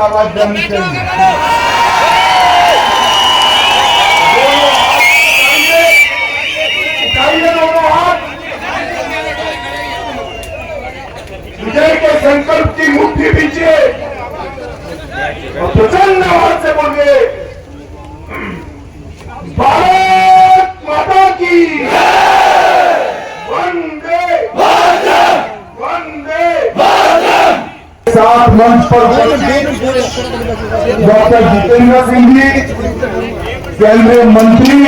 आवाज जानी चाहिए। विजय के संकल्प की मुट्ठी पीछे और प्रचंड आवाज से बोलिए, भारत माता की वंदे वंदे साथ मंच पर डॉक्टर जितेंद्र सिंह जी, केंद्रीय मंत्री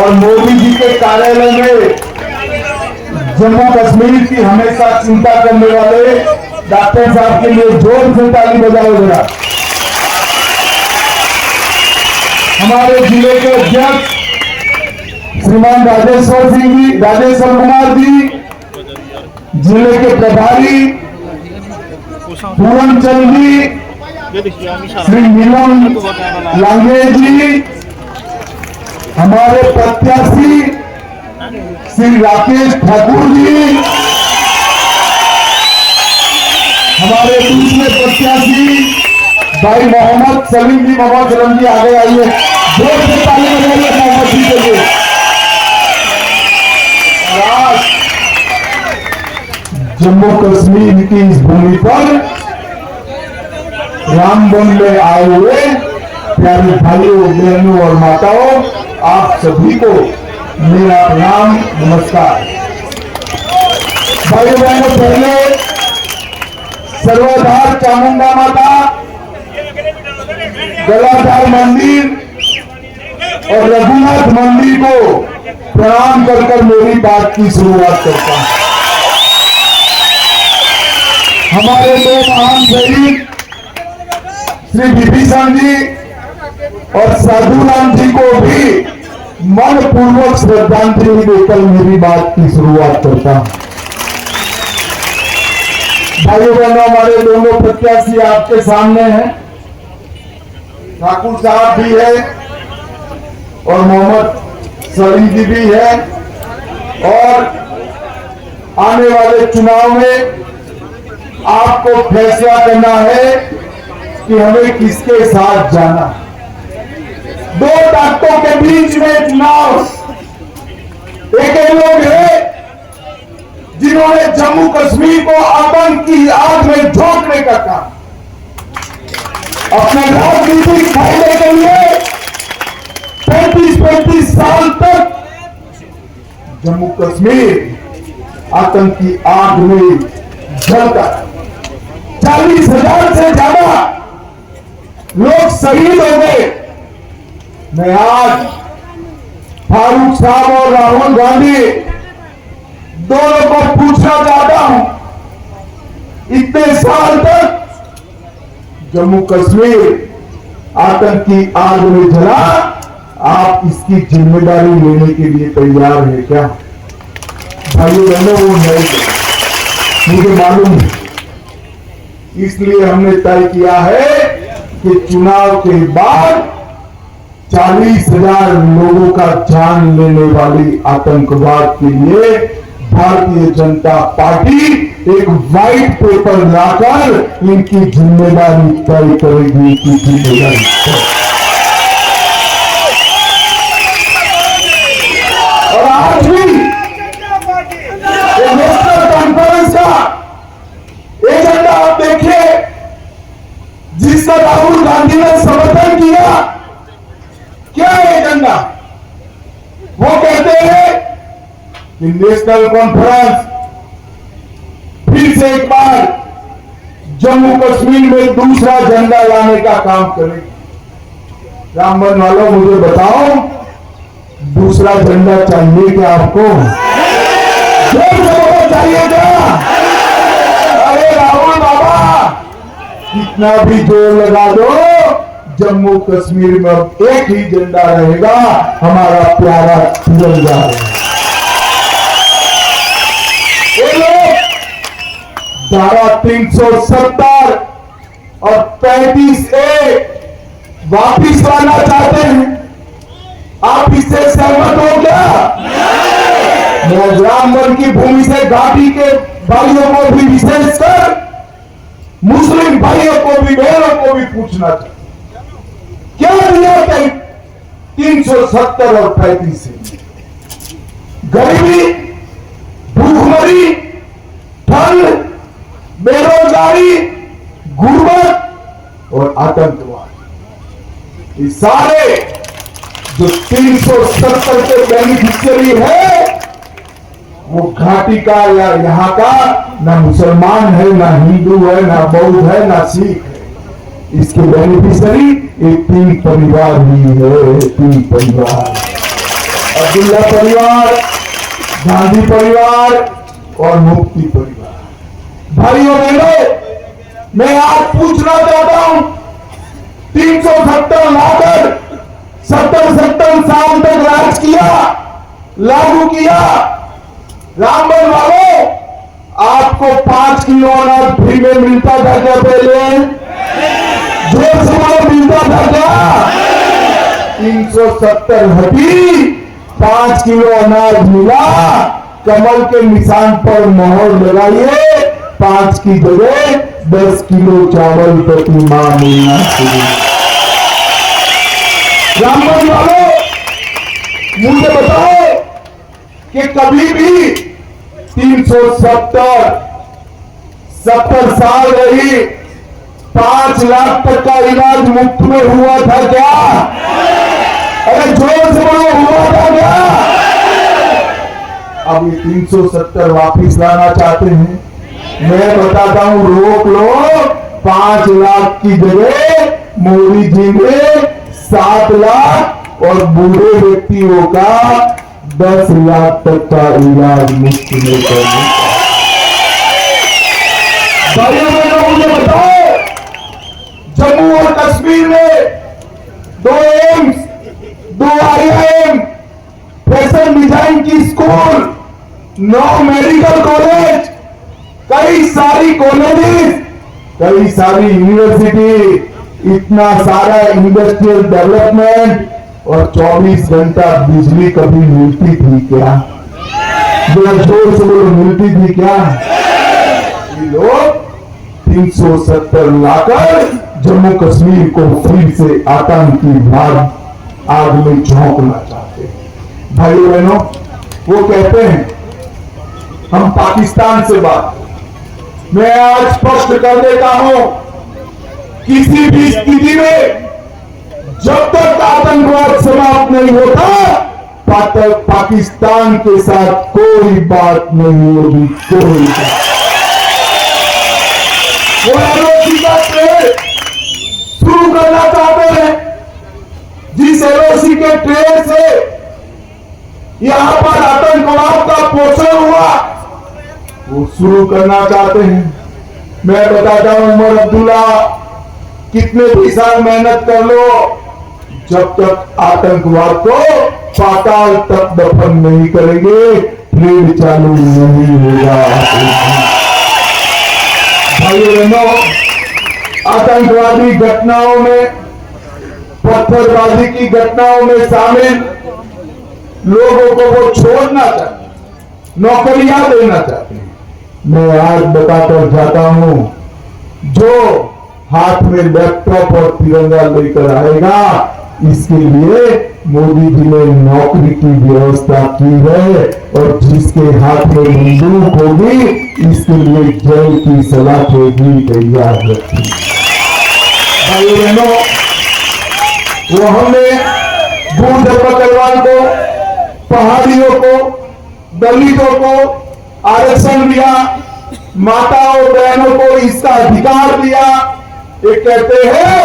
और मोदी जी के कार्यालय में जम्मू कश्मीर की हमेशा चिंता करने वाले डॉक्टर साहब के लिए जोर से ताली बजाओ जरा। हमारे जिले के अध्यक्ष श्रीमान राजेश्वर कुमार जी, जिले के प्रभारी पूरनचंद जी, श्री नीलम लांगे जी, हमारे प्रत्याशी श्री राकेश ठाकुर जी, हमारे दूसरे प्रत्याशी भाई मोहम्मद सलीम जी, आगे आइए, जोर से ताली बजाइए मोहम्मद जी के लिए। आज जम्मू कश्मीर की इस भूमि पर राम वन में आए हुए प्यारे भाइयों, बहनों और माताओं, आप सभी को मेरा प्रणाम, नमस्कार। भाइयों बहनों, पहले सर्वधार चामुंडा माता, गलाधार मंदिर और रघुनाथ मंदिर को प्रणाम कर मेरी बात की शुरुआत करता हूं। हमारे दो महान शहीद श्री विभीषण जी और साधुराम जी को भी मन पूर्वक श्रद्धांजलि देकर मेरी बात की शुरुआत करता हूं। भाइयों बहनों, हमारे दोनों प्रत्याशी आपके सामने हैं, ठाकुर साहब भी है और मोहम्मद सलीम जी भी है, और आने वाले चुनाव में आपको फैसला करना है कि हमें किसके साथ जाना। दो ताकतों के बीच में चुनाव। एक लोग हैं जिन्होंने जम्मू कश्मीर को आतंक की आग में झोंकने का काम अपने राजनीतिक फायदे के लिए 35 साल तक जम्मू कश्मीर आतंक की आग में जलता, 40,000 से ज्यादा लोग शहीद हो गए। मैं आज फारूक साहब और राहुल गांधी दोनों को पूछना चाहता हूं, इतने साल तक जम्मू कश्मीर आतंक की आग में जला, आप इसकी जिम्मेदारी लेने के लिए तैयार है क्या? भाइयों बहनों, वो नहीं, मुझे मालूम है। इसलिए हमने तय किया है कि चुनाव के बाद 40,000 लोगों का जान लेने वाली आतंकवाद के लिए भारतीय जनता पार्टी एक व्हाइट पेपर लाकर इनकी जिम्मेदारी तय करेगी। इनकी जिम्मेदारी और आज भी नेशनल कॉन्फ्रेंस का एजेंडा आप देखिए, जिसका राहुल गांधी ने समर्थन किया। क्या एजेंडा? वो कहते हैं कि नेशनल कॉन्फ्रेंस फिर से एक बार जम्मू कश्मीर में दूसरा झंडा लाने का काम करेगी। रामबन वालों, मुझे बताओ, दूसरा झंडा चाहिए क्या आपको? चाहिए क्या? अरे राहुल बाबा, कितना भी जोर लगा दो, जम्मू कश्मीर में अब एक ही झंडा रहेगा, हमारा प्यारा तिरंगा। ये लोग धारा 370 और 35A वापिस लाना चाहते हैं। आप इससे सहमत हो क्या? मैं रामबन की भूमि से घाटी के भाइयों को भी, विशेषकर मुस्लिम भाइयों को भी, बहनों को भी पूछना चाहिए, क्या दिया 370 और 35 से? गरीबी, भूखमरी, ठंड, बेरोजगारी, गुर्बत और आतंकवाद, ये सारे जो 370 के बेनिफिशियरी है, वो घाटी का या यहाँ का ना मुसलमान है, ना हिंदू है, ना बौद्ध है, ना सिख है। इसके बेनिफिशियरी ये 3 परिवार ही है, 3 परिवार, अब्दुल्ला परिवार, गांधी परिवार और मुफ्ती परिवार। भाइयों बहनों, मैं आज पूछना चाहता हूं, 370 लाकर 70 साल तक राज किया, लागू किया। रामबन वालों, आपको 5 किलो अनाज फ्री में मिलता था क्या? पहले जोर से बोलो, मिलता था क्या? 370 हटी, 5 किलो अनाज मिला। कमल के निशान पर मोहर लगाइए, 5 की जगह 10 किलो चावल प्रति माह मिलना चाहिए। रामबन वालों, मुझे बताओ कि कभी भी 70 साल रही, 5 लाख तक का इलाज मुफ्त में हुआ था क्या? अरे जोर से बोलो, हुआ था क्या? अब ये 370 वापिस लाना चाहते हैं। मैं बताता हूं, रोक लो। 5 लाख की जगह मोदी जी ने 7 लाख और बूढ़े व्यक्तियों का 10 लाख तक का इलाज मुफ्त में करने का। भाइयों बहनों, मुझे बताओ, जम्मू और कश्मीर में 2 एम्स, 2 IIM, फैशन डिजाइन की स्कूल, 9 मेडिकल कॉलेज, कई सारी कॉलेजेस, कई सारी यूनिवर्सिटी, इतना सारा इंडस्ट्रियल डेवलपमेंट और 24 घंटा बिजली कभी मिलती थी क्या? जरा जोर से बोलो, मिलती थी क्या? ये लोग 370 लाकर जम्मू कश्मीर को फिर से आतंकी आग में झोंकना चाहते हैं। भाइयों बहनों, वो कहते हैं हम पाकिस्तान से बात, मैं आज स्पष्ट कर देता हूं, किसी भी स्थिति में जब तक आतंकवाद समाप्त नहीं होता, पाकिस्तान के साथ कोई बात नहीं होगी, कोई बात। वो LOC का ट्रेड शुरू करना चाहते हैं, जिस LOC के ट्रेड से यहां पर आतंकवाद का पोषण हुआ, वो शुरू करना चाहते हैं। मैं बताता हूं, उमर अब्दुल्ला, कितने भी साल मेहनत कर लो, जब तक आतंकवाद को पाताल तक दफन नहीं करेंगे, ट्रेड चालू नहीं होगा। भाइयों बहनों, आतंकवादी घटनाओं में, पत्थरबाजी की घटनाओं में शामिल लोगों को वो छोड़ना चाहते, नौकरियां देना चाहते हैं। मैं आज बताकर जाता हूं, जो हाथ में लैपटॉप और तिरंगा लेकर आएगा, इसके लिए मोदी जी ने नौकरी की व्यवस्था की है, और जिसके हाथ में बंदूक होगी, इसके लिए जेल की सलाखें भी तैयार रखी। भाई बहनों, वो हमने बूढ़ बकरवाल को, पहाड़ियों को, दलितों को आरक्षण दिया, माताओं बहनों को इसका अधिकार दिया। ये कहते हैं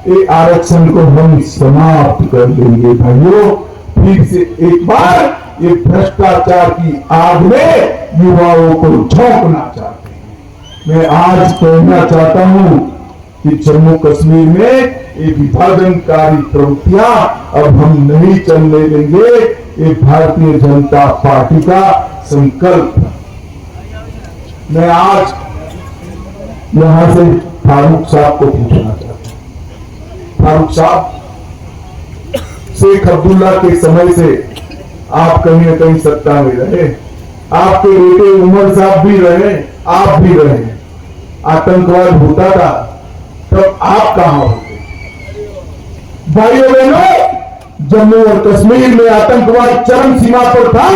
ये आरक्षण को हम समाप्त कर देंगे। भाइयों, फिर से एक बार ये भ्रष्टाचार की आग में युवाओं को झोंकना चाहते हैं। मैं आज कहना चाहता हूं कि जम्मू कश्मीर में ये विभाजनकारी प्रवृत्तियां अब हम नहीं चलने देंगे। ये भारतीय जनता पार्टी का संकल्प है। मैं आज यहां से फारूक साहब को पूछना चाहता हूं। फारूक साहब, शेख अब्दुल्ला के समय से आप कहीं न कहीं सत्ता में रहे, आपके बेटे उमर साहब भी रहे, आप भी रहे। आतंकवाद होता था, तब आप कहां होते? भाइयों बहनों, जम्मू और कश्मीर में आतंकवाद चरम सीमा पर था।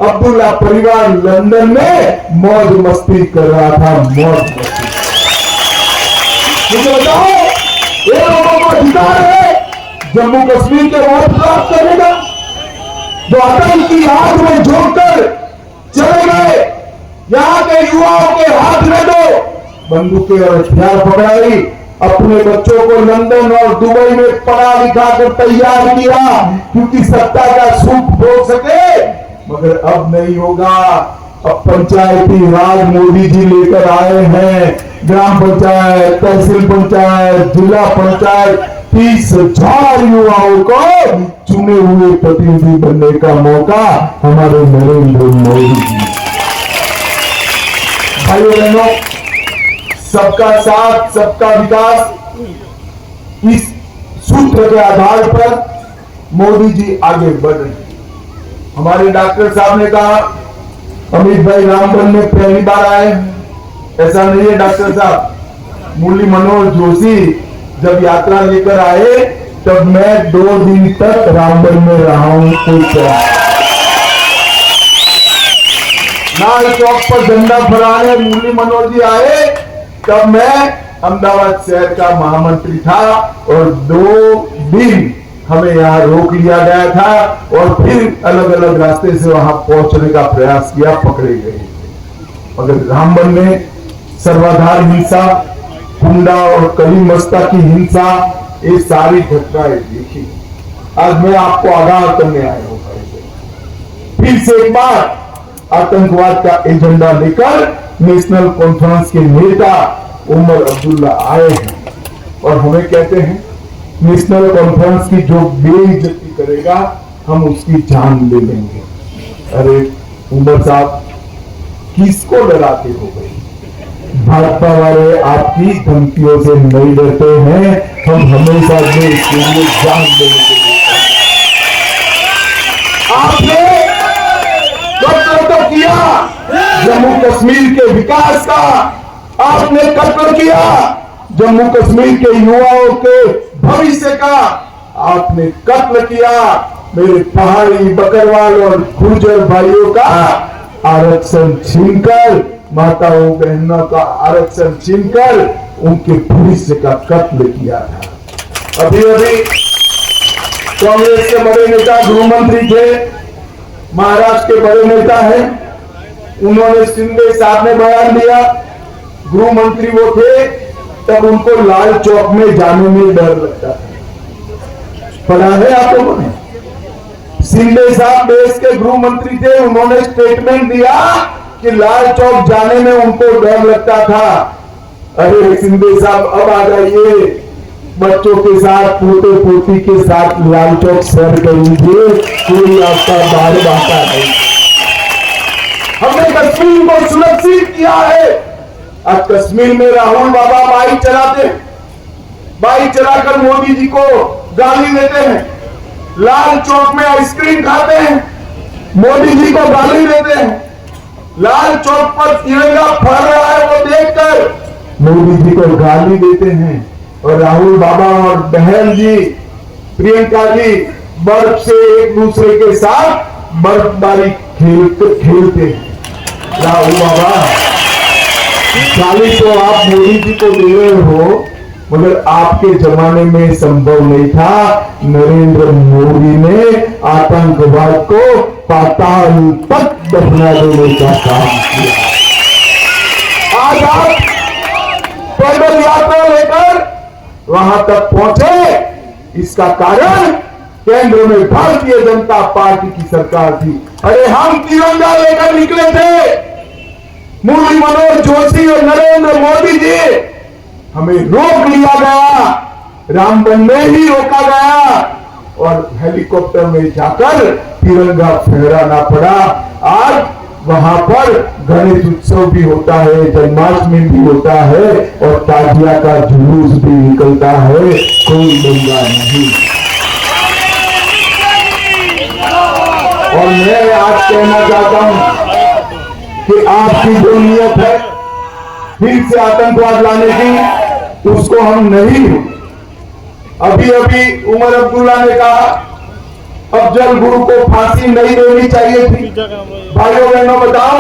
अब्दुल्ला परिवार लंदन में मौज मस्ती कर रहा था, मौज मस्ती। मुझे बताओ, ये लोगों को अधिकार है जम्मू कश्मीर के वोट प्राप्त करने का, जो आतंक की आग में झोंककर चले गए। यहां के युवाओं के हाथ में दो बंदूकें और हथियार पकड़ाई, अपने बच्चों को लंदन और दुबई में पढ़ा लिखा कर तैयार किया, क्योंकि सत्ता का सुख भोग सके। मगर अब नहीं होगा। अब पंचायती राज मोदी जी लेकर आए हैं। ग्राम पंचायत, तहसील पंचायत, जिला पंचायत, 30,000 युवाओं को चुने हुए प्रतिनिधि बनने का मौका हमारे नरेंद्र मोदी जी। भाइयों बहनों, सबका साथ सबका विकास, इस सूत्र के आधार पर मोदी जी आगे बढ़ रहे हैं। हमारे डॉक्टर साहब ने कहा अमित भाई रामबन में पहली बार आए, ऐसा नहीं है डॉक्टर साहब। मुरली मनोहर जोशी जब यात्रा लेकर आए तब मैं 2 दिन तक रामबन में रहा हूं। लाल चौक पर झंडा फहराने मुरली मनोहर जी आए तब मैं अहमदाबाद शहर का महामंत्री था, और 2 दिन हमें यहाँ रोक लिया गया था और फिर अलग अलग रास्ते से वहां पहुंचने का प्रयास किया, पकड़े गए। मगर रामबन में सर्वाधार हिंसा, गुंडा और कली मस्ता की हिंसा, ये सारी घटनाएं देखी। आज मैं आपको आगाह करने आया हूं। फिर से एक बार आतंकवाद का एजेंडा लेकर नेशनल कॉन्फ्रेंस के नेता उमर अब्दुल्ला आए हैं और हमें कहते हैं नेशनल कॉन्फ्रेंस की जो बेइज्जती करेगा हम उसकी जान ले लेंगे। अरे उमर साहब, किसको डराते हो गए? भाजपा वाले आपकी धमकियों से नहीं डरते हैं, हम हमेशा देश के लिए जान देने के लिए। आपने कत्ल तो किया जम्मू कश्मीर के विकास का, आपने कत्ल किया जम्मू कश्मीर के युवाओं के भविष्य का, आपने कत्ल किया मेरे पहाड़ी, बकरवाल और गुर्जर भाइयों का आरक्षण छीनकर, माताओं बहनों का आरक्षण छीनकर उनके भविष्य का कत्ल किया था। अभी अभी कांग्रेस के बड़े नेता गृह मंत्री थे, महाराष्ट्र के बड़े नेता हैं, उन्होंने शिंदे साहब ने बयान दिया, गृह मंत्री वो थे तब उनको लाल चौक में जाने में डर लगता था। पढ़ा है आप लोगों ने? शिंदे साहब देश के गृह मंत्री थे, उन्होंने स्टेटमेंट दिया कि लाल चौक जाने में उनको डर लगता था। अरे शिंदे साहब, अब आ जाइए, बच्चों के साथ, पोते पोती के साथ लाल चौक सैर कर लीजिए, कोई आपका बार बाता नहीं। हमने कश्मीर को सुरक्षित किया है। आज कश्मीर में राहुल बाबा बाइक चलाते हैं, बाइक चलाकर मोदी जी को गाली देते हैं, लाल चौक में आइसक्रीम खाते हैं, मोदी जी को गाली देते हैं, लाल चौक पर तिरंगा फहर रहा है वो देखकर मोदी जी को गाली देते हैं, और राहुल बाबा और बहन जी प्रियंका जी बर्फ से एक दूसरे के साथ बर्फबारी खेलते हैं। राहुल बाबा, गाली तो आप मोदी जी को दे रहे हो, मगर आपके जमाने में संभव नहीं था। नरेंद्र मोदी ने आतंकवाद को पाताल तक दफना देने का काम किया। आज आप पैदल यात्रा लेकर वहां तक पहुंचे, इसका कारण केंद्र में भारतीय जनता पार्टी की सरकार थी। अरे हम तिरंगा लेकर निकले थे, मुरली मनोहर जोशी और नरेंद्र मोदी जी, हमें रोक लिया गया, रामबन में ही रोका गया और हेलीकॉप्टर में जाकर तिरंगा फहराना पड़ा। आज वहां पर गणेश उत्सव भी होता है, जन्माष्टमी भी होता है और ताजिया का जुलूस भी निकलता है, कोई दंगा नहीं। और मैं आज कहना चाहता हूं कि आपकी जो नीयत है फिर से आतंकवाद लाने की, उसको हम नहीं। अभी अभी उमर अब्दुल्ला ने कहा अफजल गुरु को फांसी नहीं देनी चाहिए थी। भाइयों बहनों बताओ,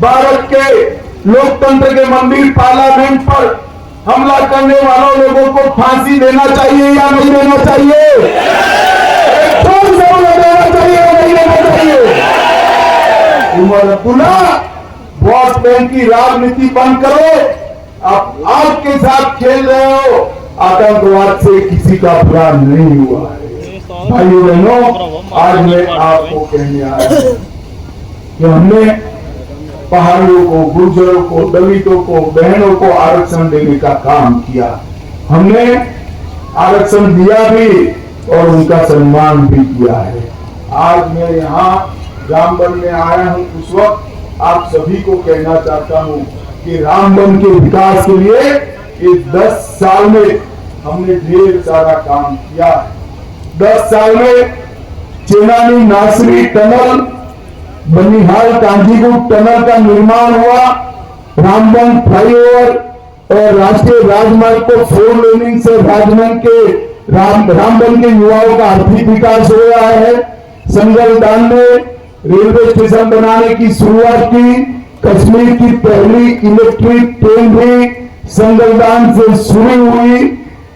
भारत के लोकतंत्र के मंदिर पार्लियामेंट पर हमला करने वालों लोगों को फांसी देना चाहिए या नहीं देना चाहिए? देना चाहिए या नहीं देना चाहिए? उमर अब्दुल्ला, वोट बैंक की राजनीति बंद करो। आप आग के साथ खेल रहे हो। आतंकवाद से किसी का बुरा नहीं हुआ है। भाइयों बहनों, आज मैं आपको कहने आया हूं कि हमने पहाड़ियों को, गुर्जरों को, दलितों को, बहनों को आरक्षण देने का काम किया। हमने आरक्षण दिया भी और उनका सम्मान भी किया है। आज मैं यहाँ रामबन में आया हूँ, उस वक्त आप सभी को कहना चाहता हूँ कि रामबन के विकास के लिए इस 10 साल में हमने ढेर सारा काम किया है। 10 साल में चेनानी नासरी टनल, बनिहाल कांजीगुट टनल का निर्माण हुआ, रामबन फ्लाईओवर और राष्ट्रीय राजमार्ग को 4 लेनिंग से रामबन के युवाओं का आर्थिक विकास हो रहा है। संगलदान में रेलवे स्टेशन बनाने की शुरुआत की। कश्मीर की पहली इलेक्ट्रिक ट्रेन भी संगलदान से शुरू हुई।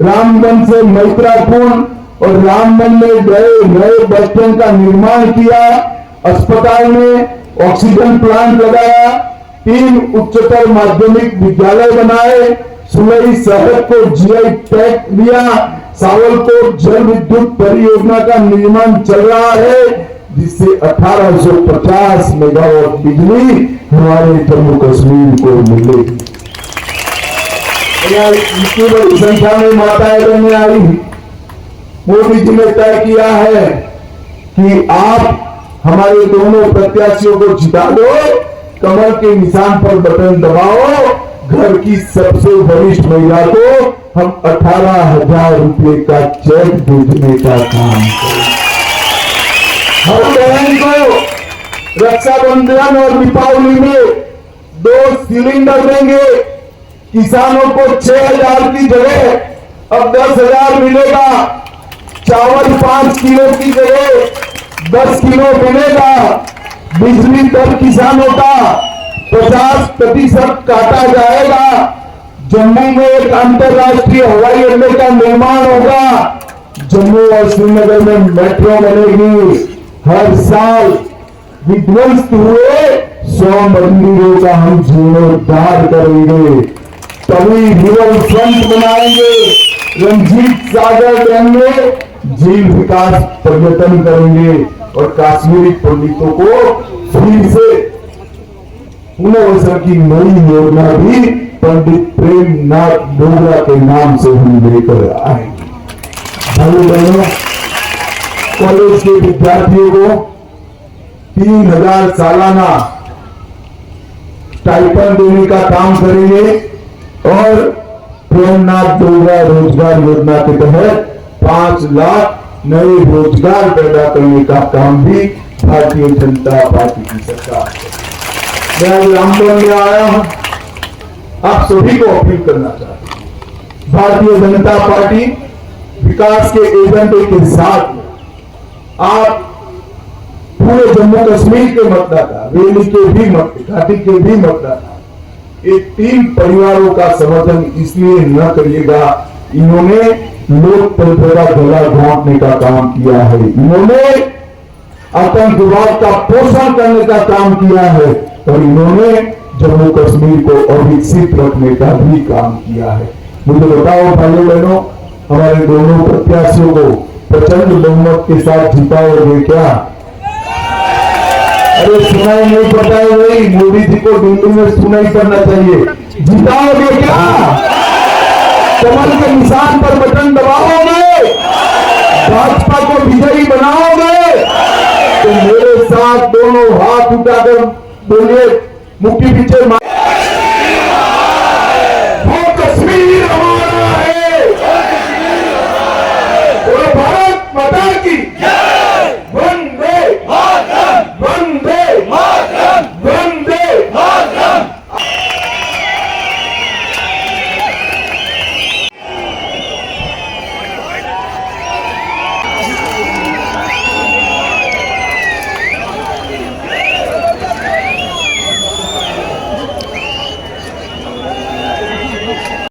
रामबन से मैत्रा पुल और रामबन में नए बस स्टैंड का निर्माण किया। अस्पताल में ऑक्सीजन प्लांट लगाया। 3 उच्चतर माध्यमिक विद्यालय बनाए। सुलई शहर को जीआई टैग दिया। सावलकोट जल विद्युत परियोजना का निर्माण चल रहा है, जिससे 1850 मेगावाट बिजली हमारे जम्मू कश्मीर को मिलेगी। इतनी बड़ी संख्या में माताएं बहनें आई। मोदी जी ने तय किया है कि आप हमारे दोनों प्रत्याशियों को जिता दो, कमल के निशान पर बटन दबाओ, घर की सबसे वरिष्ठ महिला को हम 18,000 रुपए का चेक भेजने का काम करें। हर बहन को रक्षाबंधन और दीपावली में 2 सिलेंडर देंगे। किसानों को 6,000 की जगह अब 10,000 मिलेगा। चावल 5 किलो की जगह 10 किलो मिलेगा। बिजली दर किसानों का 50% काटा जाएगा। जम्मू में एक अंतरराष्ट्रीय हवाई अड्डे का निर्माण होगा। जम्मू और श्रीनगर में मेट्रो बनेगी। हर साल विध्वंस हुए 100 मंदिरों का हम जीर्णोद्धार करेंगे। तभी रिवर फ्रंट बनाएंगे। रंजीत सागर डैम में झील विकास पर्यटन करेंगे और कश्मीरी पंडितों को फिर से पुनर्वसन की नई योजना भी पंडित प्रेमनाथ डोगरा के नाम से हम लेकर आएंगे। भाई बहनों, कॉलेज के विद्यार्थियों को 3,000 सालाना स्टाइपेंड देने का काम करेंगे और प्रेमनाथ डोगरा रोजगार योजना के तहत 5 लाख नए रोजगार पैदा करने का काम भी भारतीय जनता पार्टी की सरकार है। मैं रामबन में आया हूं, आप सभी को अपील करना चाहता हूं। भारतीय जनता पार्टी विकास के एजेंडे के साथ आप पूरे जम्मू कश्मीर के मतदाता, रेली के भी घाटी के भी मतदाता, एक 3 परिवारों का समर्थन इसलिए न करिएगा, इन्होंने लोकतंत्र का गला घोंटने का काम किया है। इन्होंने आतंकवाद का पोषण करने का काम किया है और इन्होंने जम्मू कश्मीर को अविकसित रखने का भी काम किया है। मुझे बताओ भाइयों बहनों, हमारे दोनों प्रत्याशियों को प्रचंड बहुमत के साथ जिताओगे क्या? अरे सुनाई नहीं पड़ता है भाई, मोदी जी को दिल्ली में सुनाई करना चाहिए। जिताओगे क्या? कमल के निशान पर बटन दबाओगे? भाजपा को विजयी बनाओगे? तो मेरे साथ दोनों हाथ उठाकर बोलिए, मुट्ठी पीछे